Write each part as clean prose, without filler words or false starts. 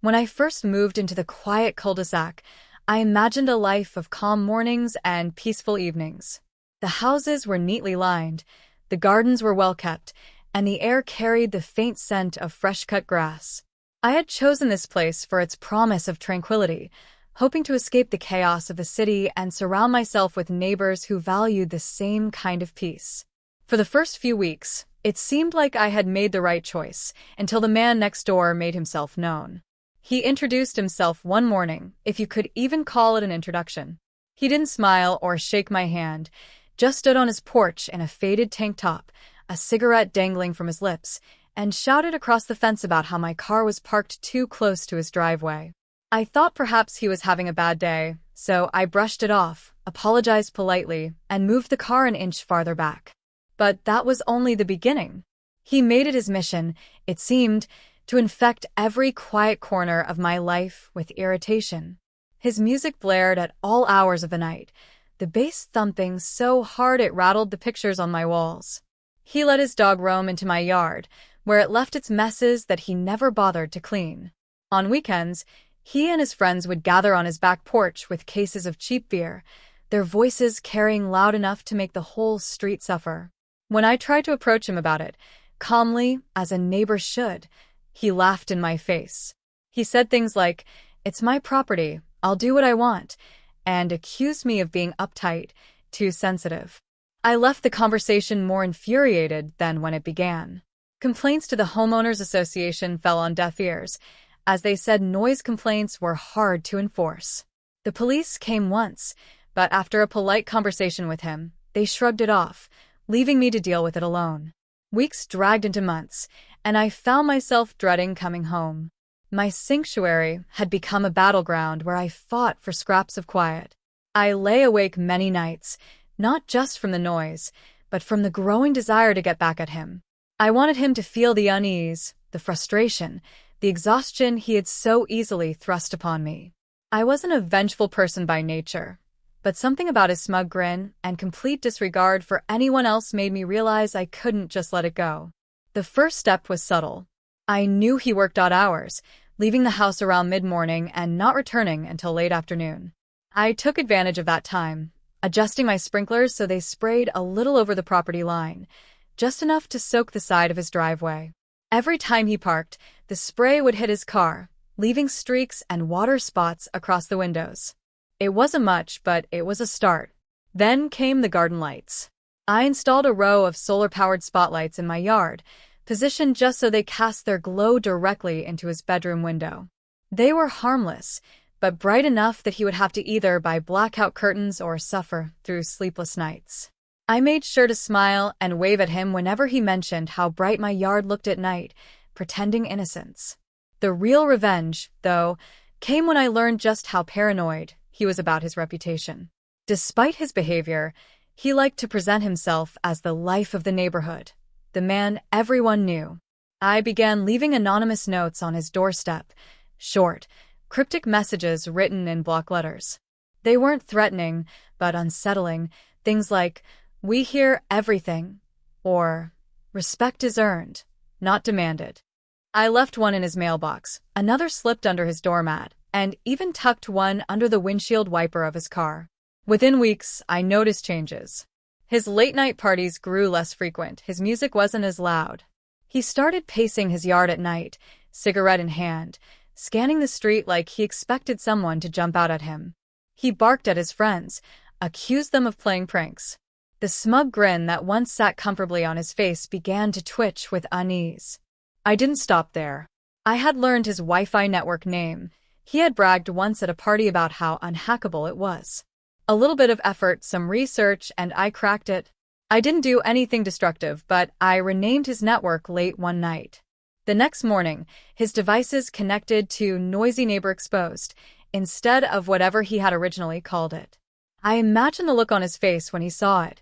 When I first moved into the quiet cul-de-sac, I imagined a life of calm mornings and peaceful evenings. The houses were neatly lined, the gardens were well kept, and the air carried the faint scent of fresh-cut grass. I had chosen this place for its promise of tranquility, hoping to escape the chaos of the city and surround myself with neighbors who valued the same kind of peace. For the first few weeks, it seemed like I had made the right choice, until the man next door made himself known. He introduced himself one morning, if you could even call it an introduction. He didn't smile or shake my hand, just stood on his porch in a faded tank top, a cigarette dangling from his lips, and shouted across the fence about how my car was parked too close to his driveway. I thought perhaps he was having a bad day, so I brushed it off, apologized politely, and moved the car an inch farther back. But that was only the beginning. He made it his mission, it seemed, to infect every quiet corner of my life with irritation. His music blared at all hours of the night, the bass thumping so hard it rattled the pictures on my walls. He let his dog roam into my yard, where it left its messes that he never bothered to clean. On weekends, he and his friends would gather on his back porch with cases of cheap beer, their voices carrying loud enough to make the whole street suffer. When I tried to approach him about it, calmly, as a neighbor should, he laughed in my face. He said things like, "It's my property, I'll do what I want," and accused me of being uptight, too sensitive. I left the conversation more infuriated than when it began. Complaints to the Homeowners Association fell on deaf ears, as they said noise complaints were hard to enforce. The police came once, but after a polite conversation with him, they shrugged it off, leaving me to deal with it alone. Weeks dragged into months, and I found myself dreading coming home. My sanctuary had become a battleground where I fought for scraps of quiet. I lay awake many nights, not just from the noise, but from the growing desire to get back at him. I wanted him to feel the unease, the frustration, the exhaustion he had so easily thrust upon me. I wasn't a vengeful person by nature, but something about his smug grin and complete disregard for anyone else made me realize I couldn't just let it go. The first step was subtle. I knew he worked odd hours, leaving the house around mid-morning and not returning until late afternoon. I took advantage of that time, adjusting my sprinklers so they sprayed a little over the property line, just enough to soak the side of his driveway. Every time he parked, the spray would hit his car, leaving streaks and water spots across the windows. It wasn't much, but it was a start. Then came the garden lights. I installed a row of solar-powered spotlights in my yard, positioned just so they cast their glow directly into his bedroom window. They were harmless, but bright enough that he would have to either buy blackout curtains or suffer through sleepless nights. I made sure to smile and wave at him whenever he mentioned how bright my yard looked at night, pretending innocence. The real revenge, though, came when I learned just how paranoid he was about his reputation. Despite his behavior, he liked to present himself as the life of the neighborhood, the man everyone knew. I began leaving anonymous notes on his doorstep, short, cryptic messages written in block letters. They weren't threatening, but unsettling, things like, "We hear everything," or "Respect is earned, not demanded." I left one in his mailbox, another slipped under his doormat, and even tucked one under the windshield wiper of his car. Within weeks, I noticed changes. His late-night parties grew less frequent, his music wasn't as loud. He started pacing his yard at night, cigarette in hand, scanning the street like he expected someone to jump out at him. He barked at his friends, accused them of playing pranks. The smug grin that once sat comfortably on his face began to twitch with unease. I didn't stop there. I had learned his Wi-Fi network name. He had bragged once at a party about how unhackable it was. A little bit of effort, some research, and I cracked it. I didn't do anything destructive, but I renamed his network late one night. The next morning, his devices connected to "Noisy Neighbor Exposed" instead of whatever he had originally called it. I imagined the look on his face when he saw it,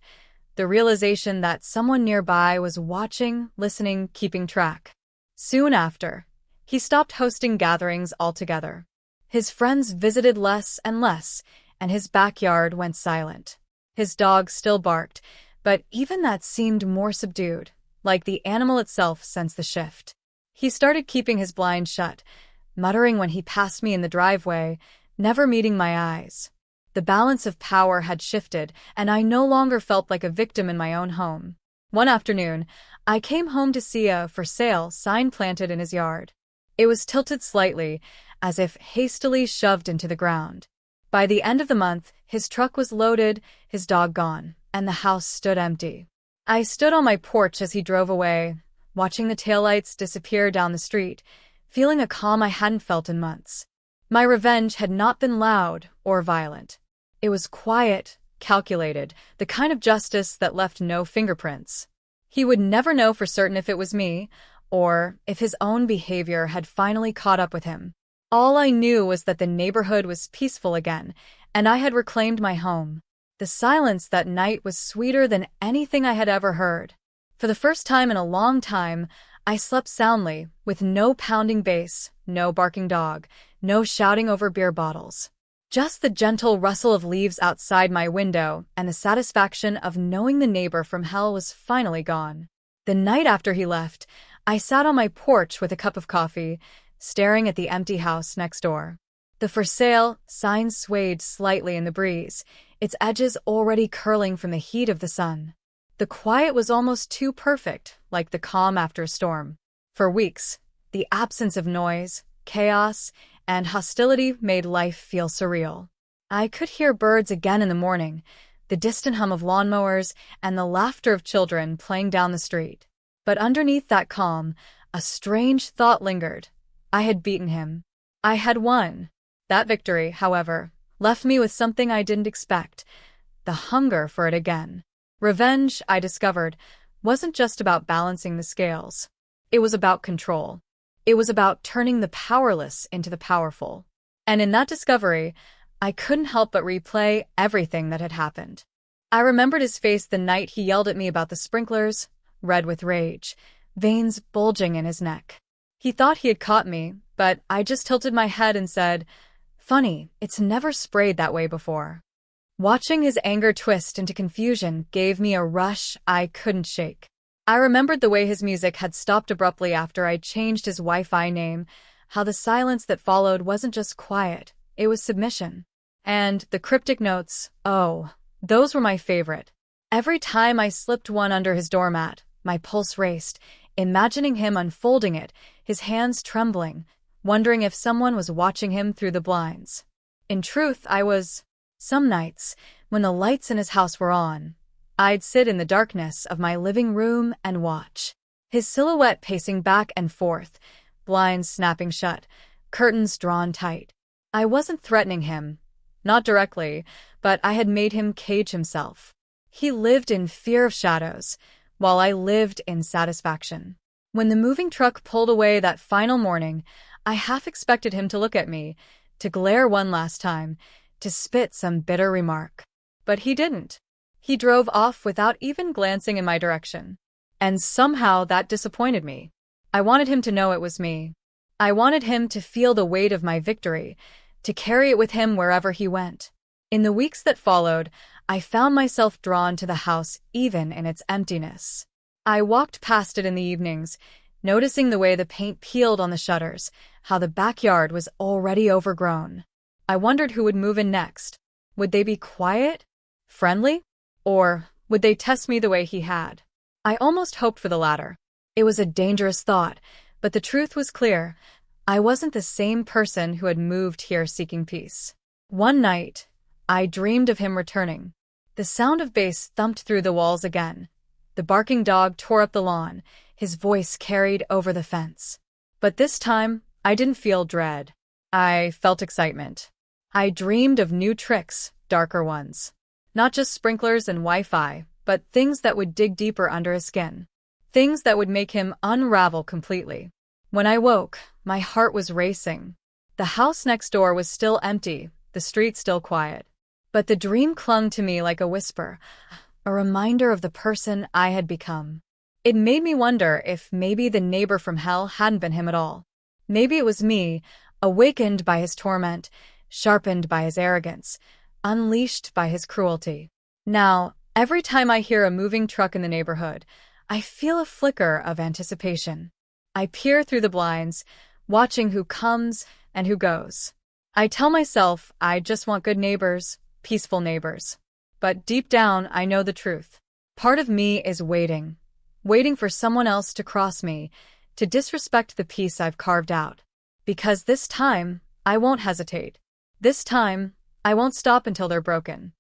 the realization that someone nearby was watching, listening, keeping track. Soon after, he stopped hosting gatherings altogether. His friends visited less and less, and his backyard went silent. His dog still barked, but even that seemed more subdued, like the animal itself sensed the shift. He started keeping his blinds shut, muttering when he passed me in the driveway, never meeting my eyes. The balance of power had shifted, and I no longer felt like a victim in my own home. One afternoon, I came home to see a "for sale" sign planted in his yard. It was tilted slightly, as if hastily shoved into the ground. By the end of the month, his truck was loaded, his dog gone, and the house stood empty. I stood on my porch as he drove away, watching the taillights disappear down the street, feeling a calm I hadn't felt in months. My revenge had not been loud or violent. It was quiet, calculated, the kind of justice that left no fingerprints. He would never know for certain if it was me, or if his own behavior had finally caught up with him. All I knew was that the neighborhood was peaceful again, and I had reclaimed my home. The silence that night was sweeter than anything I had ever heard. For the first time in a long time, I slept soundly, with no pounding bass, no barking dog, no shouting over beer bottles. Just the gentle rustle of leaves outside my window and the satisfaction of knowing the neighbor from hell was finally gone. The night after he left, I sat on my porch with a cup of coffee, staring at the empty house next door. The "for sale" sign swayed slightly in the breeze, its edges already curling from the heat of the sun. The quiet was almost too perfect, like the calm after a storm. For weeks, the absence of noise, chaos, and hostility made life feel surreal. I could hear birds again in the morning, the distant hum of lawnmowers, and the laughter of children playing down the street. But underneath that calm, a strange thought lingered. I had beaten him. I had won. That victory, however, left me with something I didn't expect: the hunger for it again. Revenge, I discovered, wasn't just about balancing the scales. It was about control. It was about turning the powerless into the powerful. And in that discovery, I couldn't help but replay everything that had happened. I remembered his face the night he yelled at me about the sprinklers, red with rage, veins bulging in his neck. He thought he had caught me, but I just tilted my head and said, "Funny, it's never sprayed that way before." Watching his anger twist into confusion gave me a rush I couldn't shake. I remembered the way his music had stopped abruptly after I changed his Wi-Fi name, how the silence that followed wasn't just quiet, it was submission. And the cryptic notes, oh, those were my favorite. Every time I slipped one under his doormat, my pulse raced, imagining him unfolding it, his hands trembling, wondering if someone was watching him through the blinds. In truth, I was. Some nights, when the lights in his house were on, I'd sit in the darkness of my living room and watch. His silhouette pacing back and forth, blinds snapping shut, curtains drawn tight. I wasn't threatening him, not directly, but I had made him cage himself. He lived in fear of shadows, while I lived in satisfaction. When the moving truck pulled away that final morning, I half expected him to look at me, to glare one last time, to spit some bitter remark. But he didn't. He drove off without even glancing in my direction. And somehow that disappointed me. I wanted him to know it was me. I wanted him to feel the weight of my victory, to carry it with him wherever he went. In the weeks that followed, I found myself drawn to the house even in its emptiness. I walked past it in the evenings, noticing the way the paint peeled on the shutters, how the backyard was already overgrown. I wondered who would move in next. Would they be quiet? Friendly? Or would they test me the way he had? I almost hoped for the latter. It was a dangerous thought, but the truth was clear. I wasn't the same person who had moved here seeking peace. One night, I dreamed of him returning. The sound of bass thumped through the walls again. The barking dog tore up the lawn, his voice carried over the fence. But this time, I didn't feel dread. I felt excitement. I dreamed of new tricks, darker ones. Not just sprinklers and Wi-Fi, but things that would dig deeper under his skin. Things that would make him unravel completely. When I woke, my heart was racing. The house next door was still empty, the street still quiet. But the dream clung to me like a whisper, a reminder of the person I had become. It made me wonder if maybe the neighbor from hell hadn't been him at all. Maybe it was me, awakened by his torment, sharpened by his arrogance, unleashed by his cruelty. Now, every time I hear a moving truck in the neighborhood, I feel a flicker of anticipation. I peer through the blinds, watching who comes and who goes. I tell myself I just want good neighbors, peaceful neighbors. But deep down, I know the truth. Part of me is waiting for someone else to cross me, to disrespect the peace I've carved out. Because this time, I won't hesitate. This time, I won't stop until they're broken.